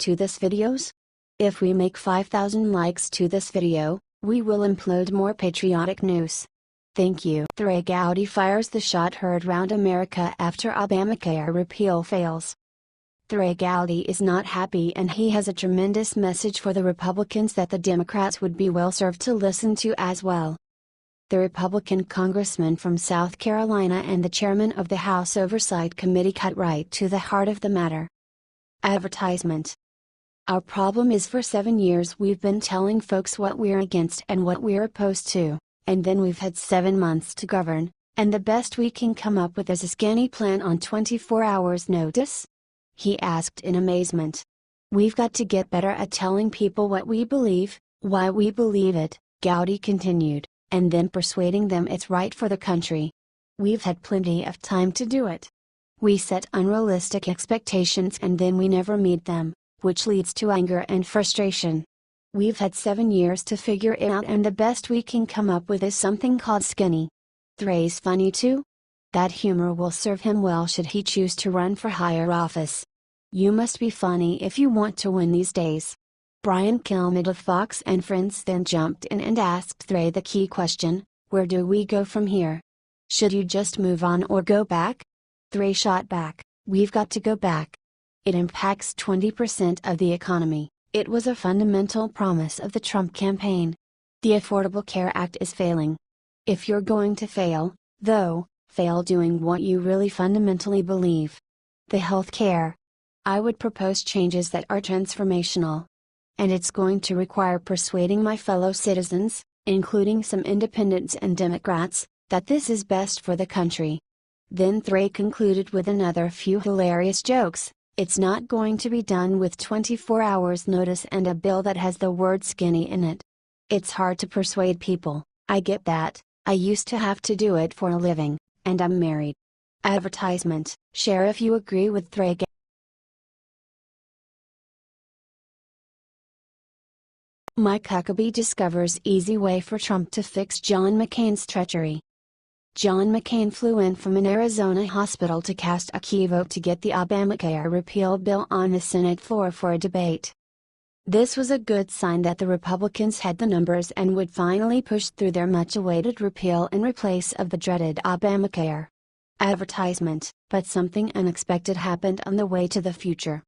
to this videos? If we make 5,000 likes to this video, we will upload more patriotic news. Thank you. Trey Gowdy fires the shot heard round America after Obamacare repeal fails. Trey Gowdy is not happy, and he has a tremendous message for the Republicans that the Democrats would be well served to listen to as well. The Republican congressman from South Carolina and the chairman of the House Oversight Committee cut right to the heart of the matter. Advertisement. Our problem is for 7 years we've been telling folks what we're against and what we're opposed to, and then we've had 7 months to govern, and the best we can come up with is a skinny plan on 24 hours notice? He asked in amazement. We've got to get better at telling people what we believe, why we believe it, Gowdy continued, and then persuading them it's right for the country. We've had plenty of time to do it. We set unrealistic expectations and then we never meet them, which leads to anger and frustration. We've had 7 years to figure it out, and the best we can come up with is something called skinny. Trey's funny too? That humor will serve him well should he choose to run for higher office. You must be funny if you want to win these days. Brian Kilmeade of Fox and Friends then jumped in and asked Trey the key question: where do we go from here? Should you just move on or go back? Trey shot back, we've got to go back. It impacts 20% of the economy. It was a fundamental promise of the Trump campaign. The Affordable Care Act is failing. If you're going to fail, though, fail doing what you really fundamentally believe. The health care. I would propose changes that are transformational. And it's going to require persuading my fellow citizens, including some independents and Democrats, that this is best for the country. Then Trey concluded with another few hilarious jokes. It's not going to be done with 24 hours notice and a bill that has the word skinny in it. It's hard to persuade people, I get that, I used to have to do it for a living, and I'm married. Advertisement. Share if you agree with Trey. Mike Huckabee discovers easy way for Trump to fix John McCain's treachery. John McCain flew in from an Arizona hospital to cast a key vote to get the Obamacare repeal bill on the Senate floor for a debate. This was a good sign that the Republicans had the numbers and would finally push through their much-awaited repeal in replace of the dreaded Obamacare. Advertisement. But something unexpected happened on the way to the future.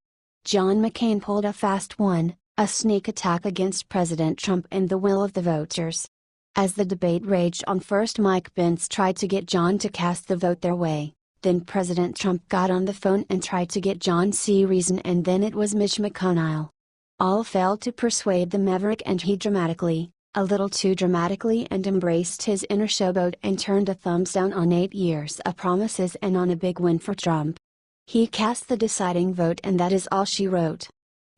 John McCain pulled a fast one, a sneak attack against President Trump and the will of the voters. As the debate raged on, first Mike Pence tried to get John to cast the vote their way, then President Trump got on the phone and tried to get John to reason, and then it was Mitch McConnell. All failed to persuade the maverick, and he dramatically, a little too dramatically, and embraced his inner showboat and turned a thumbs down on 8 years of promises and on a big win for Trump. He cast the deciding vote, and that is all she wrote.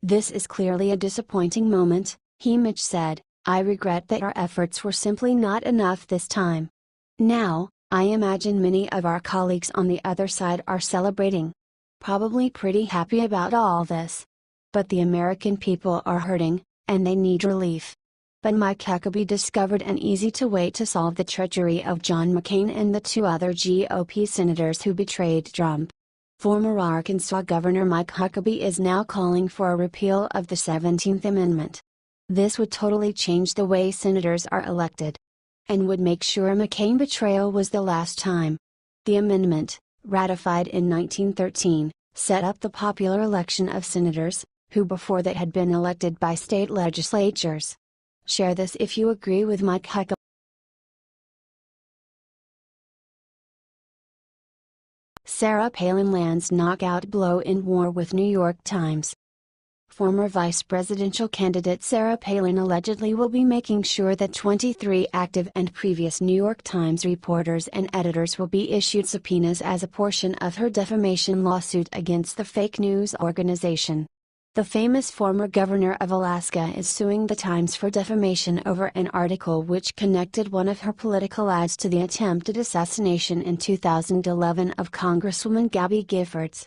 This is clearly a disappointing moment, Mitch said. I regret that our efforts were simply not enough this time. Now, I imagine many of our colleagues on the other side are celebrating. Probably pretty happy about all this. But the American people are hurting, and they need relief. But Mike Huckabee discovered an easy way to solve the treachery of John McCain and the 2 other GOP senators who betrayed Trump. Former Arkansas Governor Mike Huckabee is now calling for a repeal of the 17th Amendment. This would totally change the way senators are elected. And would make sure McCain betrayal was the last time. The amendment, ratified in 1913, set up the popular election of senators, who before that had been elected by state legislatures. Share this if you agree with Mike Huckabee. Sarah Palin lands knockout blow in war with New York Times. Former vice presidential candidate Sarah Palin allegedly will be making sure that 23 active and previous New York Times reporters and editors will be issued subpoenas as a portion of her defamation lawsuit against the fake news organization. The famous former governor of Alaska is suing the Times for defamation over an article which connected one of her political ads to the attempted assassination in 2011 of Congresswoman Gabby Giffords.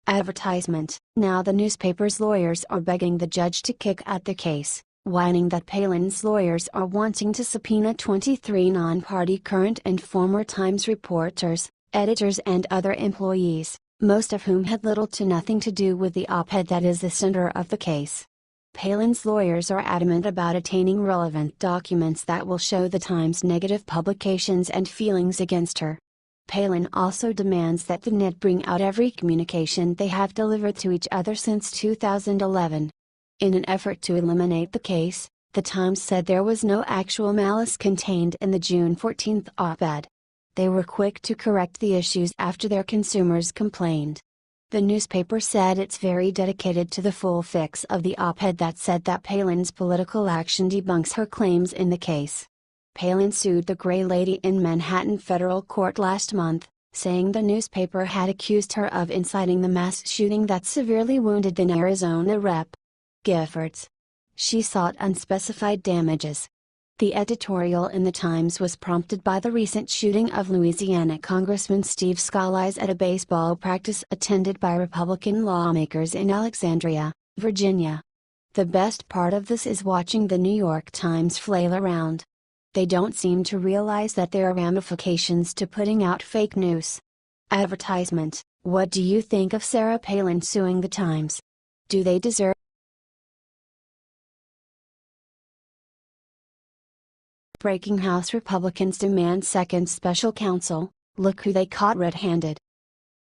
Advertisement. Now the newspaper's lawyers are begging the judge to kick out the case, whining that Palin's lawyers are wanting to subpoena 23 non-party current and former Times reporters, editors and other employees, most of whom had little to nothing to do with the op-ed that is the center of the case. Palin's lawyers are adamant about attaining relevant documents that will show the Times' negative publications and feelings against her. Palin also demands that the NIT bring out every communication they have delivered to each other since 2011. In an effort to eliminate the case, the Times said there was no actual malice contained in the June 14 op-ed. They were quick to correct the issues after their consumers complained. The newspaper said it's very dedicated to the full fix of the op-ed that said that Palin's political action debunks her claims in the case. Palin sued the Gray Lady in Manhattan federal court last month, saying the newspaper had accused her of inciting the mass shooting that severely wounded then Arizona Rep. Giffords. She sought unspecified damages. The editorial in the Times was prompted by the recent shooting of Louisiana Congressman Steve Scalise at a baseball practice attended by Republican lawmakers in Alexandria, Virginia. The best part of this is watching the New York Times flail around. They don't seem to realize that there are ramifications to putting out fake news. Advertisement: what do you think of Sarah Palin suing the Times? Do they deserve? Breaking House Republicans demand second special counsel, look who they caught red-handed.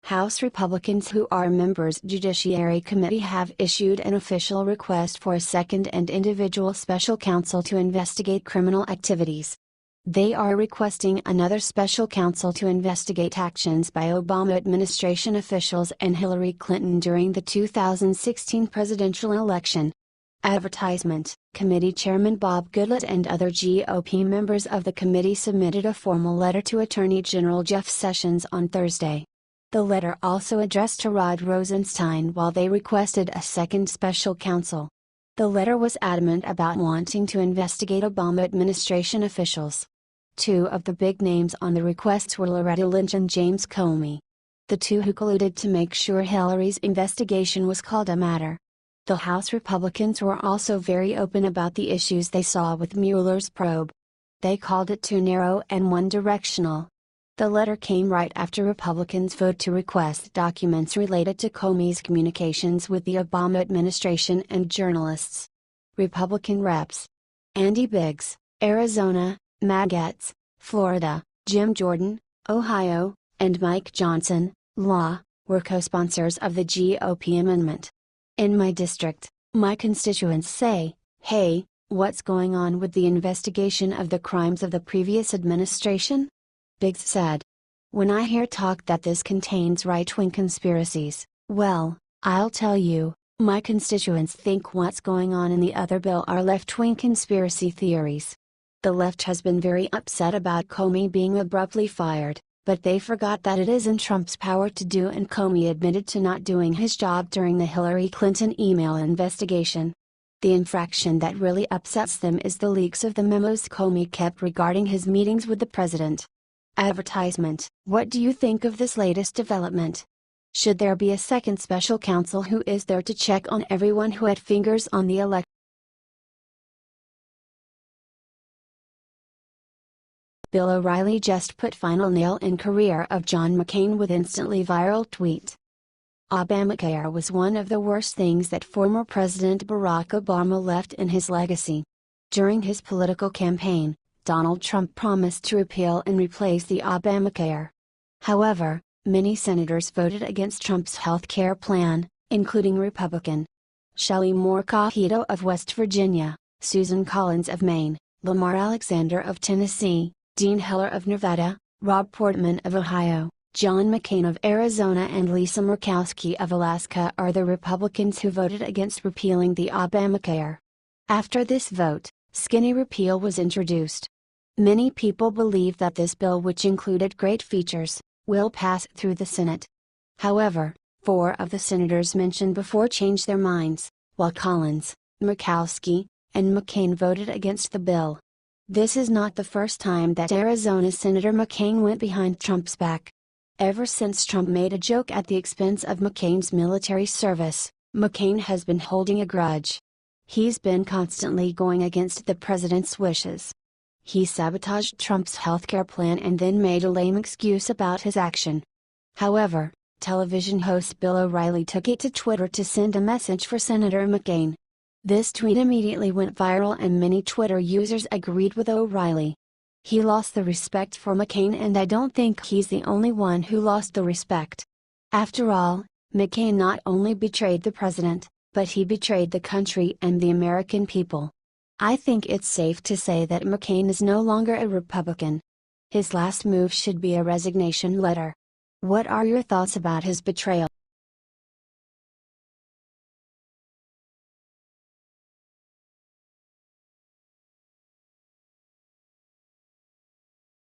House Republicans who are members Judiciary Committee have issued an official request for a second and individual special counsel to investigate criminal activities. They are requesting another special counsel to investigate actions by Obama administration officials and Hillary Clinton during the 2016 presidential election. Advertisement: Committee Chairman Bob Goodlatte and other GOP members of the committee submitted a formal letter to Attorney General Jeff Sessions on Thursday. The letter also addressed to Rod Rosenstein while they requested a second special counsel. The letter was adamant about wanting to investigate Obama administration officials. Two of the big names on the requests were Loretta Lynch and James Comey. The two who colluded to make sure Hillary's investigation was called a matter. The House Republicans were also very open about the issues they saw with Mueller's probe. They called it too narrow and one-directional. The letter came right after Republicans voted to request documents related to Comey's communications with the Obama administration and journalists. Republican reps: Andy Biggs, Arizona; Matt Gaetz, Florida; Jim Jordan, Ohio; and Mike Johnson, Law, were co-sponsors of the GOP amendment. In my district, my constituents say, "Hey, what's going on with the investigation of the crimes of the previous administration?" Biggs said. "When I hear talk that this contains right-wing conspiracies, well, I'll tell you, my constituents think what's going on in the other bill are left-wing conspiracy theories." The left has been very upset about Comey being abruptly fired, but they forgot that it is in Trump's power to do, and Comey admitted to not doing his job during the Hillary Clinton email investigation. The infraction that really upsets them is the leaks of the memos Comey kept regarding his meetings with the president. Advertisement: what do you think of this latest development? Should there be a second special counsel who is there to check on everyone who had fingers on the election? Bill O'Reilly just put final nail in career of John McCain with instantly viral tweet. Obamacare was one of the worst things that former President Barack Obama left in his legacy. During his political campaign, Donald Trump promised to repeal and replace the Obamacare. However, many senators voted against Trump's health care plan, including Republican Shelley Moore Capito of West Virginia, Susan Collins of Maine, Lamar Alexander of Tennessee, Dean Heller of Nevada, Rob Portman of Ohio, John McCain of Arizona and Lisa Murkowski of Alaska are the Republicans who voted against repealing the Obamacare. After this vote, skinny repeal was introduced. Many people believe that this bill, which included great features, will pass through the Senate. However, 4 of the senators mentioned before changed their minds, while Collins, Murkowski, and McCain voted against the bill. This is not the first time that Arizona Senator McCain went behind Trump's back. Ever since Trump made a joke at the expense of McCain's military service, McCain has been holding a grudge. He's been constantly going against the president's wishes. He sabotaged Trump's healthcare plan and then made a lame excuse about his action. However, Television host Bill O'Reilly took it to Twitter to send a message for Senator McCain. This tweet immediately went viral and many Twitter users agreed with O'Reilly. He lost the respect for McCain, and I don't think he's the only one who lost the respect. After all, McCain not only betrayed the president, but he betrayed the country and the American people. I think it's safe to say that McCain is no longer a Republican. His last move should be a resignation letter. What are your thoughts about his betrayal?